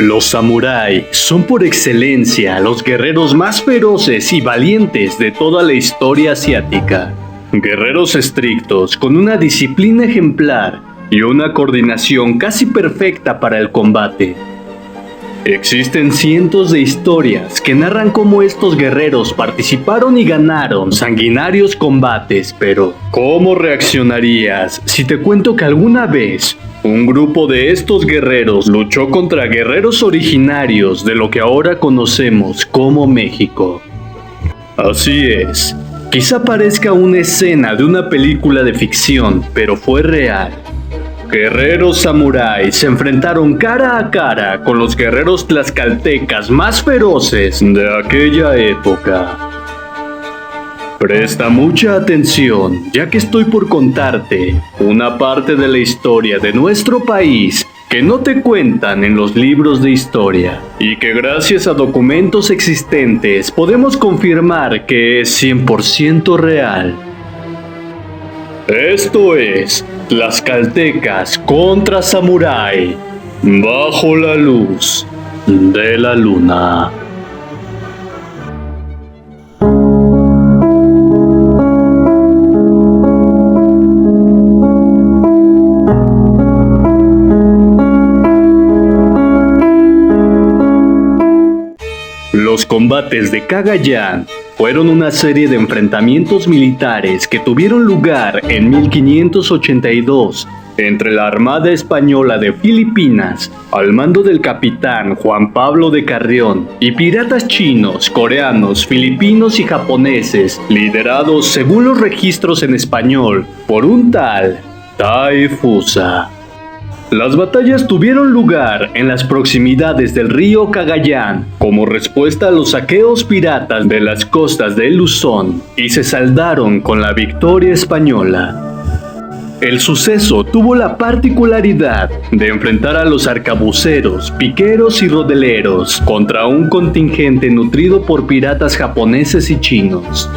Los samurái son por excelencia los guerreros más feroces y valientes de toda la historia asiática. Guerreros estrictos con una disciplina ejemplar y una coordinación casi perfecta para el combate. Existen cientos de historias que narran cómo estos guerreros participaron y ganaron sanguinarios combates, pero ¿cómo reaccionarías si te cuento que alguna vez un grupo de estos guerreros luchó contra guerreros originarios de lo que ahora conocemos como México? Así es, quizá parezca una escena de una película de ficción, pero fue real. Guerreros samuráis se enfrentaron cara a cara con los guerreros tlaxcaltecas más feroces de aquella época. Presta mucha atención, ya que estoy por contarte una parte de la historia de nuestro país que no te cuentan en los libros de historia y que gracias a documentos existentes podemos confirmar que es 100% real. Esto es Tlaxcaltecas contra Samurái, bajo la luz de la luna. Los combates de Cagayán fueron una serie de enfrentamientos militares que tuvieron lugar en 1582 entre la Armada Española de Filipinas, al mando del capitán Juan Pablo de Carrión, y piratas chinos, coreanos, filipinos y japoneses, liderados según los registros en español por un tal Tai Fusa. Las batallas tuvieron lugar en las proximidades del río Cagayán como respuesta a los saqueos piratas de las costas de Luzón y se saldaron con la victoria española. El suceso tuvo la particularidad de enfrentar a los arcabuceros, piqueros y rodeleros contra un contingente nutrido por piratas japoneses y chinos.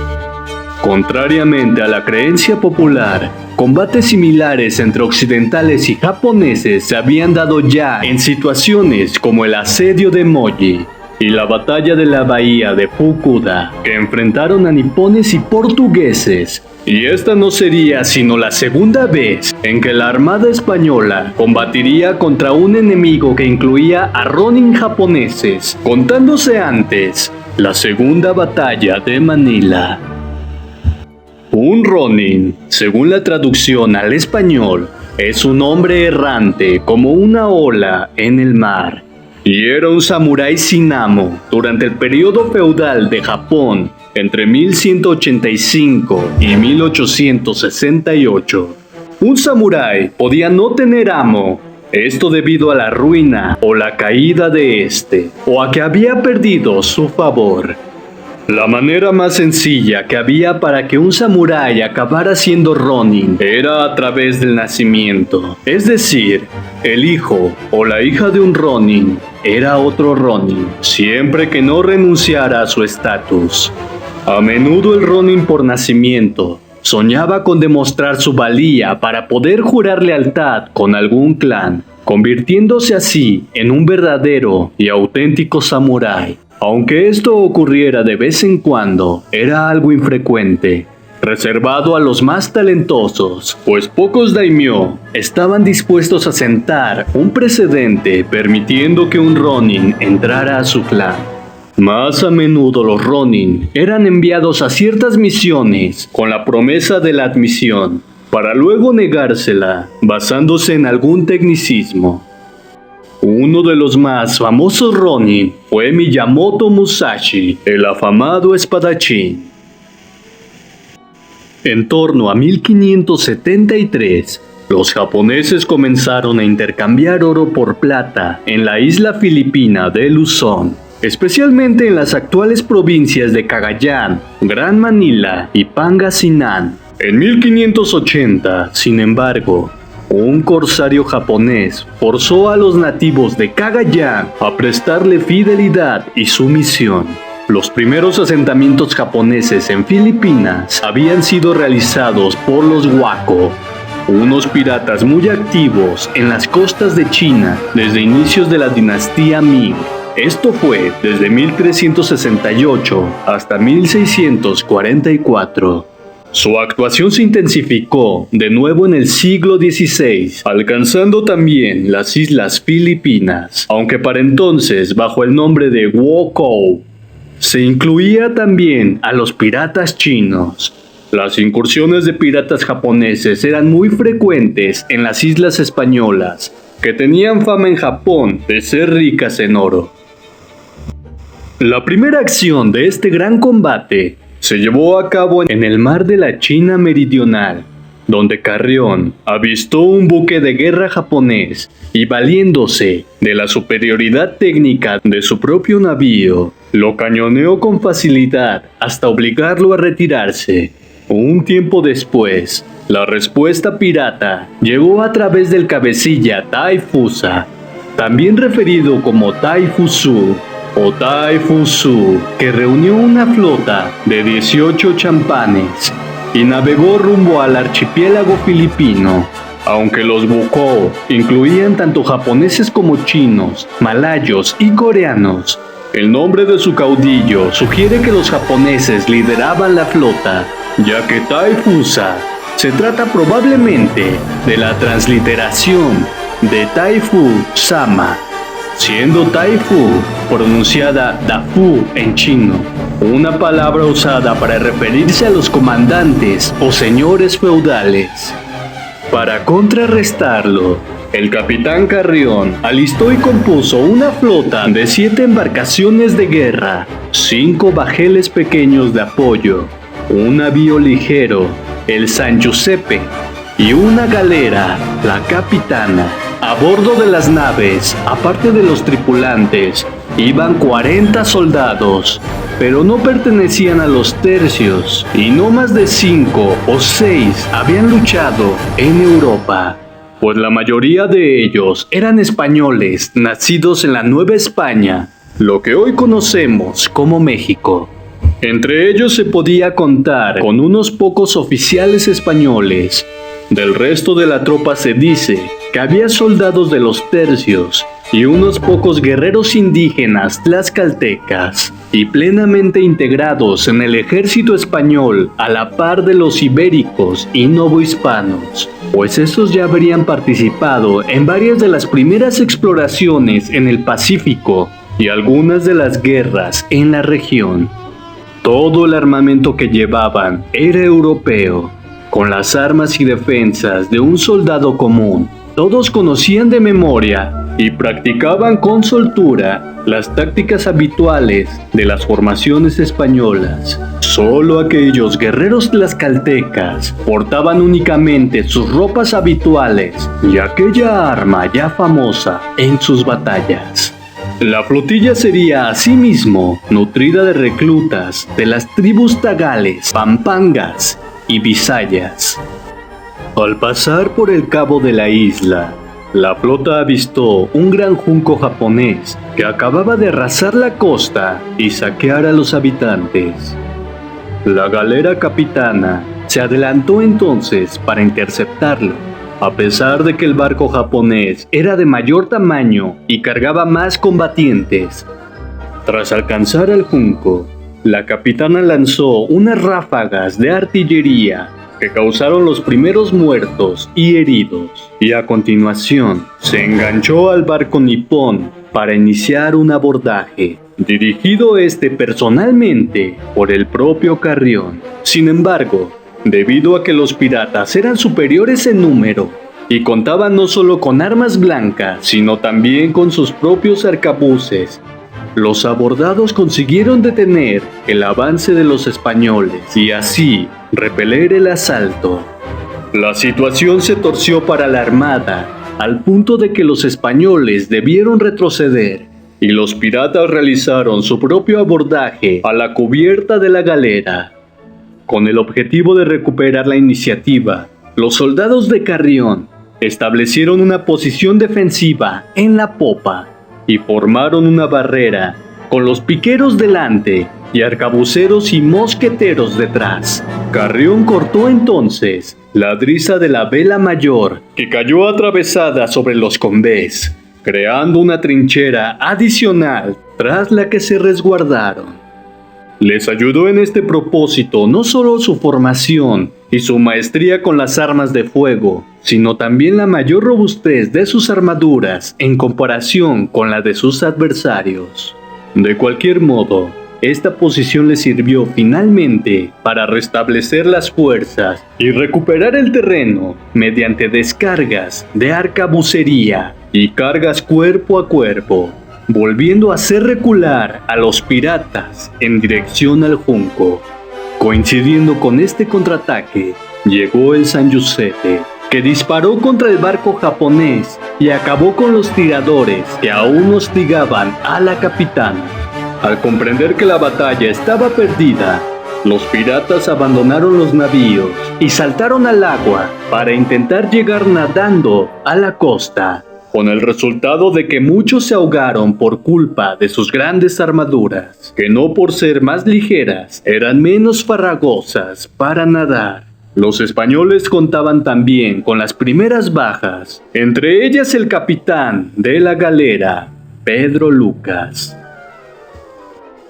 Contrariamente a la creencia popular, combates similares entre occidentales y japoneses se habían dado ya en situaciones como el asedio de Moji y la batalla de la bahía de Fukuda, que enfrentaron a nipones y portugueses. Y esta no sería sino la segunda vez en que la Armada Española combatiría contra un enemigo que incluía a ronin japoneses, contándose antes la Segunda Batalla de Manila. Un ronin, según la traducción al español, es un hombre errante como una ola en el mar, y era un samurái sin amo durante el periodo feudal de Japón entre 1185 y 1868. Un samurái podía no tener amo, esto debido a la ruina o la caída de este, o a que había perdido su favor. La manera más sencilla que había para que un samurái acabara siendo ronin era a través del nacimiento, es decir, el hijo o la hija de un ronin era otro ronin, siempre que no renunciara a su estatus. A menudo el ronin por nacimiento soñaba con demostrar su valía para poder jurar lealtad con algún clan, convirtiéndose así en un verdadero y auténtico samurái. Aunque esto ocurriera de vez en cuando, era algo infrecuente, reservado a los más talentosos, pues pocos daimyo estaban dispuestos a sentar un precedente permitiendo que un ronin entrara a su clan. Más a menudo los ronin eran enviados a ciertas misiones con la promesa de la admisión, para luego negársela basándose en algún tecnicismo. Uno de los más famosos ronin fue Miyamoto Musashi, el afamado espadachín. En torno a 1573, los japoneses comenzaron a intercambiar oro por plata en la isla filipina de Luzón, especialmente en las actuales provincias de Cagayán, Gran Manila y Pangasinan. En 1580, sin embargo, un corsario japonés forzó a los nativos de Cagayán a prestarle fidelidad y sumisión. Los primeros asentamientos japoneses en Filipinas habían sido realizados por los Wako, unos piratas muy activos en las costas de China desde inicios de la dinastía Ming. Esto fue desde 1368 hasta 1644. Su actuación se intensificó de nuevo en el siglo XVI, alcanzando también las Islas Filipinas, aunque para entonces bajo el nombre de Wokou. Se incluía también a los piratas chinos. Las incursiones de piratas japoneses eran muy frecuentes en las islas españolas, que tenían fama en Japón de ser ricas en oro. La primera acción de este gran combate se llevó a cabo en el mar de la China Meridional, donde Carrión avistó un buque de guerra japonés y, valiéndose de la superioridad técnica de su propio navío, lo cañoneó con facilidad hasta obligarlo a retirarse. Un tiempo después, la respuesta pirata llegó a través del cabecilla Taifusa, también referido como Taifusu o Taifusu, que reunió una flota de 18 champanes y navegó rumbo al archipiélago filipino. Aunque los Wokou incluían tanto japoneses como chinos, malayos y coreanos, el nombre de su caudillo sugiere que los japoneses lideraban la flota, ya que Taifusa se trata probablemente de la transliteración de Taifu-sama, siendo Taifu pronunciada Dafu en chino, una palabra usada para referirse a los comandantes o señores feudales. Para contrarrestarlo, el capitán Carrión alistó y compuso una flota de 7 embarcaciones de guerra, 5 bajeles pequeños de apoyo, un navío ligero, el San Giuseppe, y una galera, la Capitana. A bordo de las naves, aparte de los tripulantes, iban 40 soldados, pero no pertenecían a los tercios, y no más de 5 o 6 habían luchado en Europa, pues la mayoría de ellos eran españoles nacidos en la Nueva España, lo que hoy conocemos como México. Entre ellos se podía contar con unos pocos oficiales españoles. Del resto de la tropa se dice que había soldados de los tercios y unos pocos guerreros indígenas tlaxcaltecas, y plenamente integrados en el ejército español a la par de los ibéricos y novohispanos, pues estos ya habrían participado en varias de las primeras exploraciones en el Pacífico y algunas de las guerras en la región. Todo el armamento que llevaban era europeo, con las armas y defensas de un soldado común. Todos conocían de memoria y practicaban con soltura las tácticas habituales de las formaciones españolas. Solo aquellos guerreros tlaxcaltecas portaban únicamente sus ropas habituales y aquella arma ya famosa en sus batallas. La flotilla sería asimismo nutrida de reclutas de las tribus tagales, pampangas y bisayas. Al pasar por el cabo de la isla, la flota avistó un gran junco japonés que acababa de arrasar la costa y saquear a los habitantes. La galera capitana se adelantó entonces para interceptarlo, a pesar de que el barco japonés era de mayor tamaño y cargaba más combatientes. Tras alcanzar al junco, la capitana lanzó unas ráfagas de artillería que causaron los primeros muertos y heridos, y a continuación se enganchó al barco nipón para iniciar un abordaje, dirigido personalmente por el propio Carrión. Sin embargo, debido a que los piratas eran superiores en número y contaban no solo con armas blancas, sino también con sus propios arcabuces, los abordados consiguieron detener el avance de los españoles y así repeler el asalto. La situación se torció para la armada, al punto de que los españoles debieron retroceder y los piratas realizaron su propio abordaje a la cubierta de la galera. Con el objetivo de recuperar la iniciativa, los soldados de Carrión establecieron una posición defensiva en la popa y formaron una barrera con los piqueros delante y arcabuceros y mosqueteros detrás. Carrión cortó entonces la driza de la vela mayor, que cayó atravesada sobre los combés, creando una trinchera adicional tras la que se resguardaron. Les ayudó en este propósito no solo su formación y su maestría con las armas de fuego, sino también la mayor robustez de sus armaduras en comparación con la de sus adversarios. De cualquier modo, esta posición les sirvió finalmente para restablecer las fuerzas y recuperar el terreno mediante descargas de arcabucería y cargas cuerpo a cuerpo, volviendo a hacer recular a los piratas en dirección al Junco. Coincidiendo con este contraataque, llegó el San Giuseppe, que disparó contra el barco japonés y acabó con los tiradores que aún hostigaban a la capitana. Al comprender que la batalla estaba perdida, los piratas abandonaron los navíos y saltaron al agua para intentar llegar nadando a la costa, con el resultado de que muchos se ahogaron por culpa de sus grandes armaduras, que no por ser más ligeras eran menos farragosas para nadar. Los españoles contaban también con las primeras bajas, entre ellas el capitán de la galera, Pedro Lucas.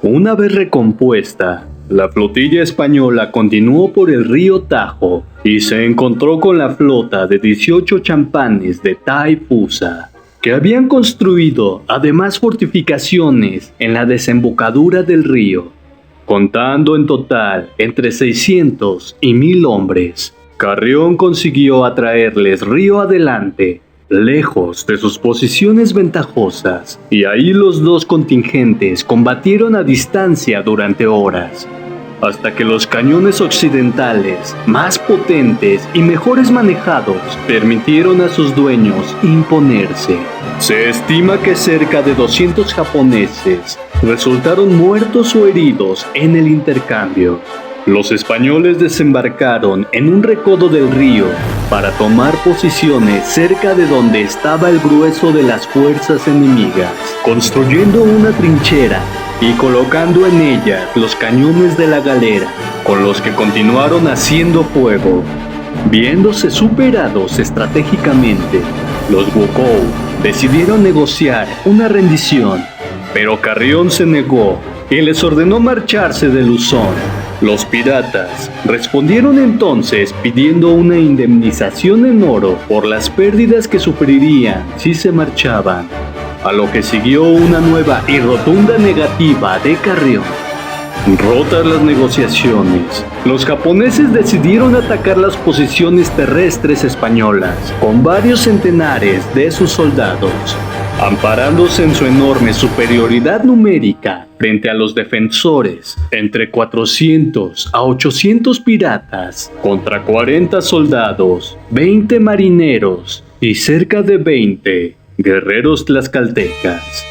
Una vez recompuesta, la flotilla española continuó por el río Tajo y se encontró con la flota de 18 champanes de Taifusa, que habían construido además fortificaciones en la desembocadura del río, contando en total entre 600 y 1000 hombres. Carrión consiguió atraerles río adelante, lejos de sus posiciones ventajosas, y ahí los dos contingentes combatieron a distancia durante horas, hasta que los cañones occidentales, más potentes y mejores manejados, permitieron a sus dueños imponerse. Se estima que cerca de 200 japoneses resultaron muertos o heridos en el intercambio. Los españoles desembarcaron en un recodo del río para tomar posiciones cerca de donde estaba el grueso de las fuerzas enemigas, construyendo una trinchera y colocando en ella los cañones de la galera, con los que continuaron haciendo fuego. Viéndose superados estratégicamente, los Wokou decidieron negociar una rendición, pero Carrión se negó y les ordenó marcharse de Luzón. Los piratas respondieron entonces pidiendo una indemnización en oro por las pérdidas que sufrirían si se marchaban, a lo que siguió una nueva y rotunda negativa de Carrión. Rotas las negociaciones, los japoneses decidieron atacar las posiciones terrestres españolas con varios centenares de sus soldados, amparándose en su enorme superioridad numérica frente a los defensores, entre 400 a 800 piratas contra 40 soldados, 20 marineros y cerca de 20 guerreros tlaxcaltecas.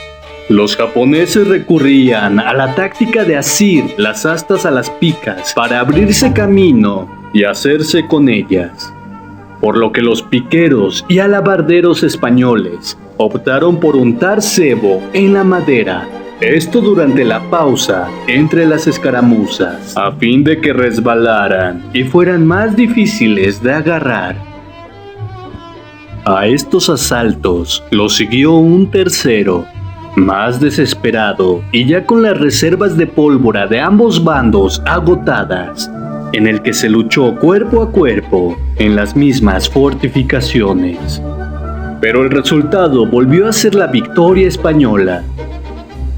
Los japoneses recurrían a la táctica de asir las astas a las picas para abrirse camino y hacerse con ellas, por lo que los piqueros y alabarderos españoles optaron por untar cebo en la madera, esto durante la pausa entre las escaramuzas, a fin de que resbalaran y fueran más difíciles de agarrar. A estos asaltos los siguió un tercero, más desesperado y ya con las reservas de pólvora de ambos bandos agotadas, en el que se luchó cuerpo a cuerpo en las mismas fortificaciones. Pero el resultado volvió a ser la victoria española.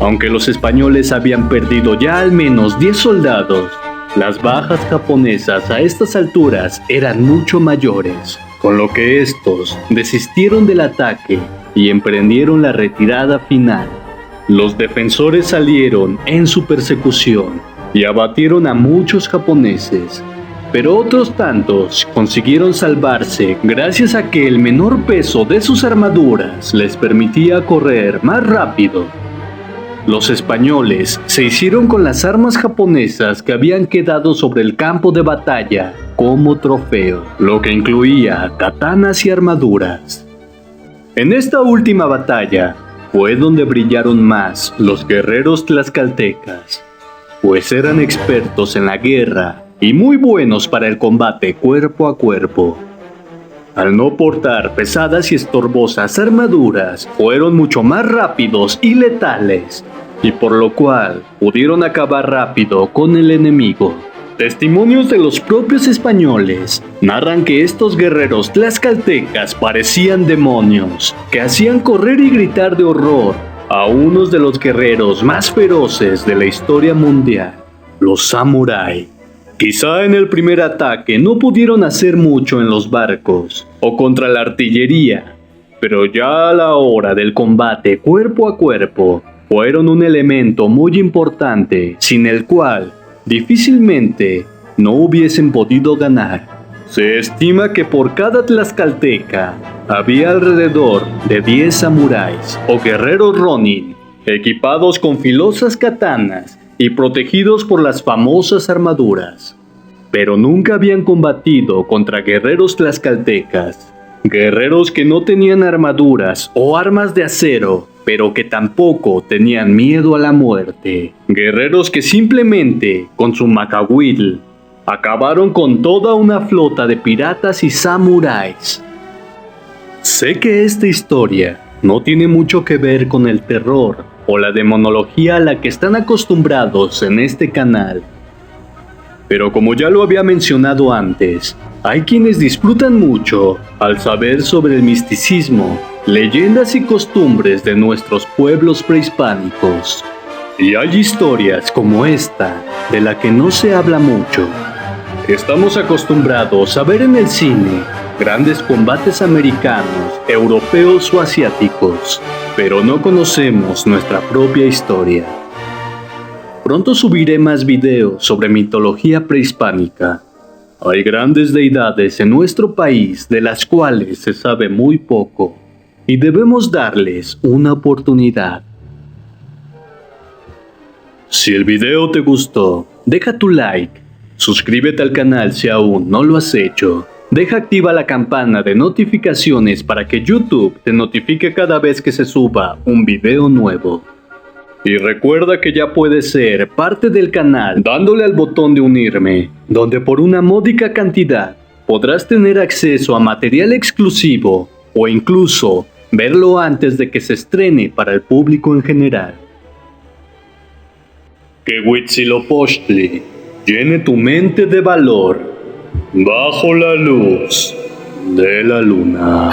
Aunque los españoles habían perdido ya al menos 10 soldados, las bajas japonesas a estas alturas eran mucho mayores, con lo que estos desistieron del ataque y emprendieron la retirada final. Los defensores salieron en su persecución y abatieron a muchos japoneses, pero otros tantos consiguieron salvarse gracias a que el menor peso de sus armaduras les permitía correr más rápido. Los españoles se hicieron con las armas japonesas que habían quedado sobre el campo de batalla como trofeo, lo que incluía katanas y armaduras. En esta última batalla fue donde brillaron más los guerreros tlaxcaltecas, pues eran expertos en la guerra y muy buenos para el combate cuerpo a cuerpo. Al no portar pesadas y estorbosas armaduras, fueron mucho más rápidos y letales, y por lo cual pudieron acabar rápido con el enemigo. Testimonios de los propios españoles narran que estos guerreros tlaxcaltecas parecían demonios, que hacían correr y gritar de horror a unos de los guerreros más feroces de la historia mundial, los samurái. Quizá en el primer ataque no pudieron hacer mucho en los barcos o contra la artillería, pero ya a la hora del combate cuerpo a cuerpo, fueron un elemento muy importante sin el cual difícilmente no hubiesen podido ganar. Se estima que por cada tlaxcalteca había alrededor de 10 samuráis o guerreros ronin, equipados con filosas katanas y protegidos por las famosas armaduras. Pero nunca habían combatido contra guerreros tlaxcaltecas, guerreros que no tenían armaduras o armas de acero, pero que tampoco tenían miedo a la muerte. Guerreros que simplemente, con su macahuitl, acabaron con toda una flota de piratas y samuráis. Sé que esta historia no tiene mucho que ver con el terror o la demonología a la que están acostumbrados en este canal. Pero como ya lo había mencionado antes, hay quienes disfrutan mucho al saber sobre el misticismo, leyendas y costumbres de nuestros pueblos prehispánicos. Y hay historias como esta, de la que no se habla mucho. Estamos acostumbrados a ver en el cine grandes combates americanos, europeos o asiáticos, pero no conocemos nuestra propia historia. Pronto subiré más videos sobre mitología prehispánica. Hay grandes deidades en nuestro país de las cuales se sabe muy poco, y debemos darles una oportunidad. Si el video te gustó, deja tu like, suscríbete al canal si aún no lo has hecho, deja activa la campana de notificaciones para que YouTube te notifique cada vez que se suba un video nuevo. Y recuerda que ya puedes ser parte del canal dándole al botón de unirme, donde por una módica cantidad podrás tener acceso a material exclusivo o incluso verlo antes de que se estrene para el público en general. Que Huitzilopochtli llene tu mente de valor bajo la luz de la luna.